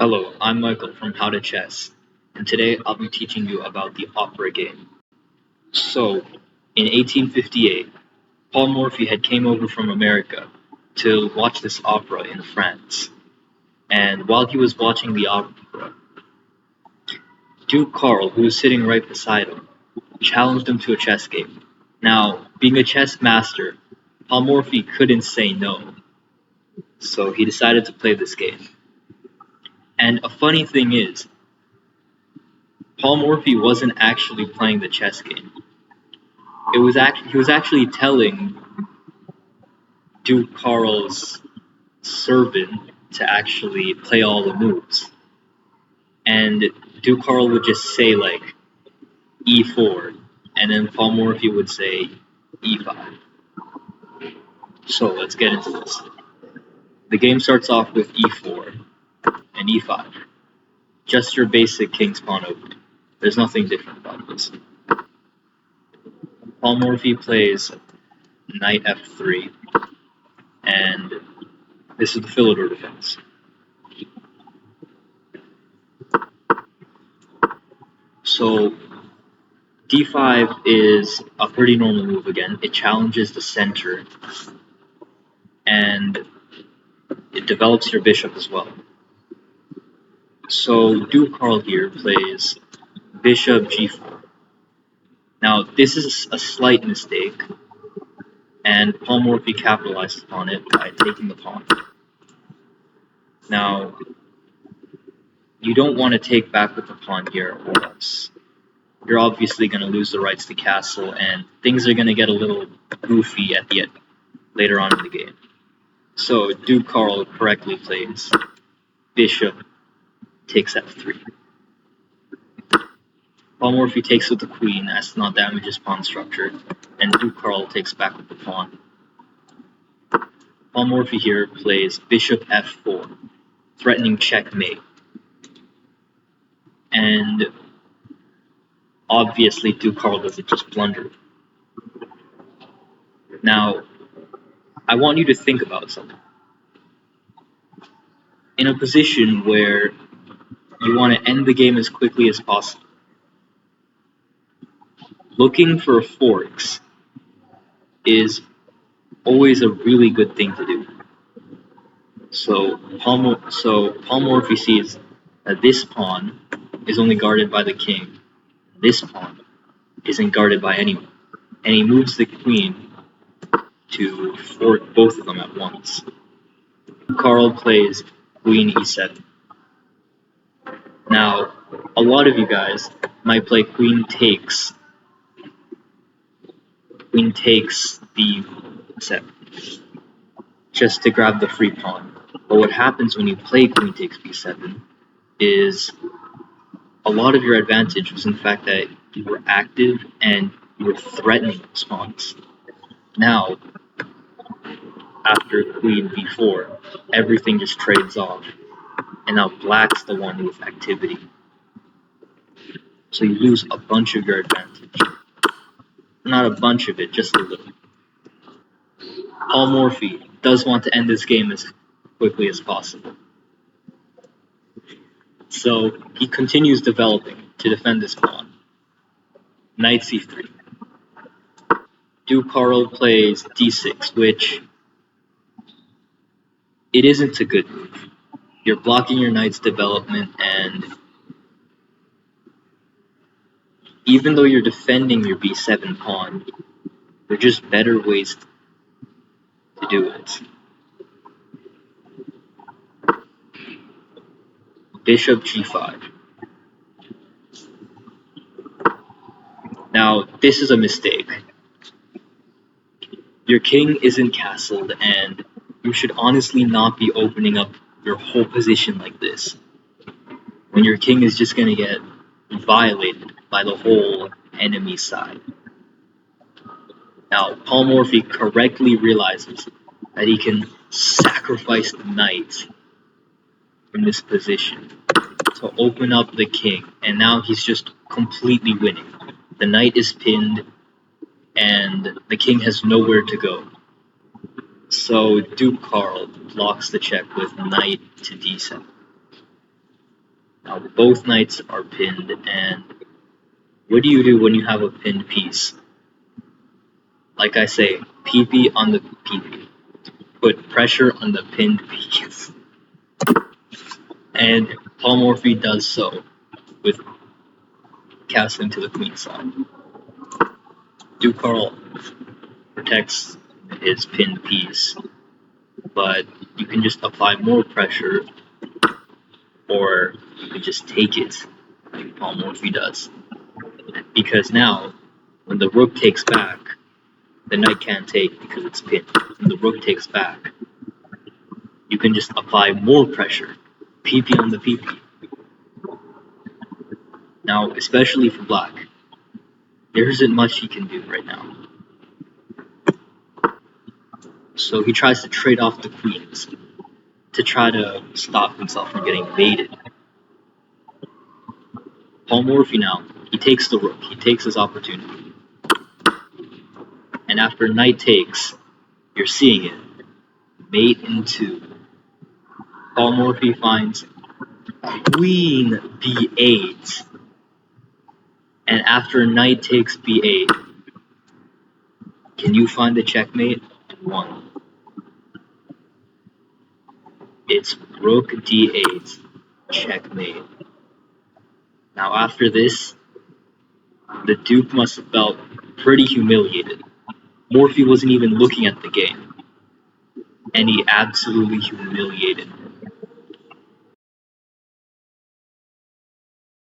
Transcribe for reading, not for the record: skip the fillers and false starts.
Hello, I'm Michael from How to Chess, and today I'll be teaching you about the opera game. So, in 1858, Paul Morphy had came over from America to watch this opera in France. And while he was watching the opera, Duke Karl, who was sitting right beside him, challenged him to a chess game. Now, being a chess master, Paul Morphy couldn't say no, so he decided to play this game. And a funny thing is, Paul Morphy wasn't actually playing the chess game. He was actually telling Duke Karl's servant to actually play all the moves, and Duke Karl would just say like E4, and then Paul Morphy would say E5. So let's get into this. The game starts off with E4 and E5, just your basic king's pawn opening. There's nothing different about this. Paul Morphy plays knight F3, and this is the Philidor defense. So D5 is a pretty normal move again. It challenges the center, and it develops your bishop as well. So Duke Karl here plays bishop G4. Now this is a slight mistake, and Paul Morphy capitalized upon it by taking the pawn. Now, you don't want to take back with the pawn here, or else you're obviously going to lose the rights to castle, and things are going to get a little goofy at the end, later on in the game. So Duke Karl correctly plays bishop takes f3. Paul Morphy takes with the queen as to not damage his pawn structure, and Duke Karl takes back with the pawn. Paul Morphy here plays bishop f4, threatening checkmate. And obviously Duke Karl doesn't just blunder. Now, I want you to think about something. In a position where you want to end the game as quickly as possible, looking for forks is always a really good thing to do. So Paul Morphy sees that this pawn is only guarded by the king. This pawn isn't guarded by anyone. And he moves the queen to fork both of them at once. Karl plays queen e7. Now, a lot of you guys might play queen takes b7 just to grab the free pawn. But what happens when you play queen takes b7 is a lot of your advantage was in fact that you were active and you were threatening those pawns. Now, after queen b4, everything just trades off, and now black's the one with activity. So you lose a bunch of your advantage. Not a bunch of it, just a little. Paul Morphy does want to end this game as quickly as possible. So he continues developing to defend this pawn. Knight c3. Duke Karl plays d6, which it isn't a good move. You're blocking your knight's development, and even though you're defending your b7 pawn, there are just better ways to do it. Bishop g5. Now, this is a mistake. Your king isn't castled, and you should honestly not be opening up your whole position like this, when your king is just going to get violated by the whole enemy side. Now, Paul Morphy correctly realizes that he can sacrifice the knight from this position to open up the king, and now he's just completely winning. The knight is pinned, and the king has nowhere to go. So Duke Karl blocks the check with knight to d7. Now both knights are pinned, and what do you do when you have a pinned piece? Like I say, PP on the PP. Put pressure on the pinned piece. And Paul Morphy does so with castling to the queen side. Duke Karl protects his pinned piece, but you can just apply more pressure, or you can just take it, like Paul Morphy does. Because now, when the rook takes back, the knight can't take because it's pinned. When the rook takes back, you can just apply more pressure, PP on the PP. Now, especially for black, there isn't much he can do right now. So he tries to trade off the queens to try to stop himself from getting mated. Paul Morphy now, he takes the rook, he takes his opportunity. And after knight takes, you're seeing it, mate in two. Paul Morphy finds queen b8. And after knight takes b8, can you find the checkmate? One. It's rook d8, checkmate. Now after this, the Duke must have felt pretty humiliated. Morphy wasn't even looking at the game, and he absolutely humiliated